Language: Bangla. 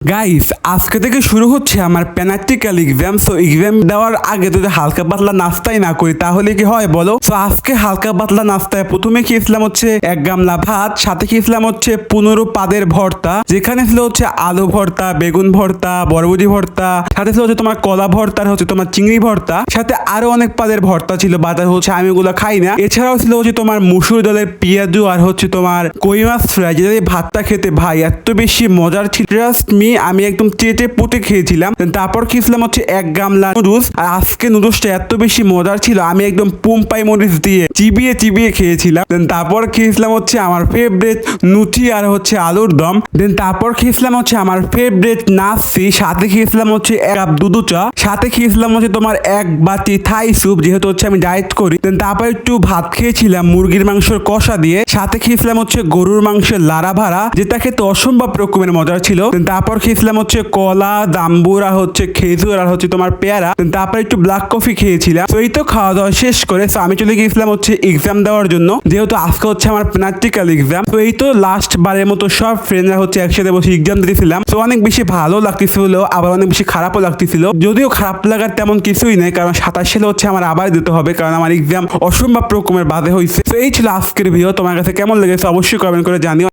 গাইস আজকে থেকে শুরু হচ্ছে আমার প্র্যাকটিক্যাল এক্সাম। সো এক্সাম দেওয়ার আগে যদি হালকা পাতলা নাস্তাই না করি তাহলে কি হয় বলো। তো আজকে হালকা পাতলা নাস্তায় প্রথমে খেয়েছিলাম হচ্ছে 1 গামলা ভাত, সাথে খেয়েছিলাম হচ্ছে 15 পাদের ভর্তা, যেখানে ছিল হচ্ছে আলু ভর্তা, বেগুন ভর্তা, বরবটি ভর্তা, সাথে ছিল হচ্ছে তোমার কলা ভর্তা, আর হচ্ছে তোমার চিংড়ি ভর্তা, সাথে আরো অনেক পাদের ভর্তা ছিল, বাজার হচ্ছে আমি ওগুলো খাই না। এছাড়াও ছিল হচ্ছে তোমার মুসুর ডালের পেঁয়াজু, আর হচ্ছে তোমার কই মাছ ফ্রাই, যেটা দিয়ে ভাতটা খেতে ভাই এত বেশি মজার ছিল, ট্রাস্ট মি আমি একদম চেটে পুটে খেয়েছিলাম। তারপর খেয়েছিলাম হচ্ছে 1 গামলা নুডলস, আর আজকে নুডলসটা এত বেশি মজার ছিল আমি একদম পুম্পাই মরিচ দিয়ে চিবিয়ে চিবিয়ে খেয়েছিলাম। তারপর খেয়েছিলাম হচ্ছে আমার ফেভারিট নুচি আর হচ্ছে আলুর দম। তারপর খেয়েছিলাম হচ্ছে আমার ফেভারিট নাসি, সাথে খেয়েছিলাম হচ্ছে 1 কাপ দুধু চা, সাথে খেয়েছিলাম হচ্ছে তোমার 1 বাটি থাই স্যুপ, যেহেতু হচ্ছে আমি ডায়েট করি। তারপর একটু ভাত খেয়েছিলাম মুরগির মাংসের কষা দিয়ে, সাথে খেয়েছিলাম হচ্ছে গরুর মাংসের লাড়া ভাড়া, যেটা খেতে অসম্ভব রকমের মজার ছিল। তারপর খেয়েছিলাম হচ্ছে কলা, জাম্বুর, আর হচ্ছে খেজুর, আর হচ্ছে তোমার পেয়ারা। তারপর একটু ব্ল্যাক কফি খেয়েছিলাম। তো এই তো খাওয়া দাওয়া শেষ করে আমি চলে গিয়েছিলাম হচ্ছে এক্সাম দেওয়ার জন্য, যেহেতু আজকে হচ্ছে আমার প্র্যাকটিক্যাল এক্সাম। তো এই তো লাস্ট বারের মতো সব ফ্রেন্ডরা হচ্ছে একসাথে বসে এক্সাম দিতেছিলাম। তো অনেক বেশি ভালো লাগতেছিল, আবার অনেক বেশি খারাপও লাগতেছিল, যদিও খারাপ লাগার তেমন কিছুই নেই, কারণ 27 সালে হচ্ছে আমার আবার দিতে হবে, কারণ আমার এক্সাম অসম্ভব রকমের বাজে হয়েছে। তো এই ছিল আজকের ভিডিও, তোমার কাছে কেমন লেগেছে অবশ্যই কমেন্ট করে জানিও।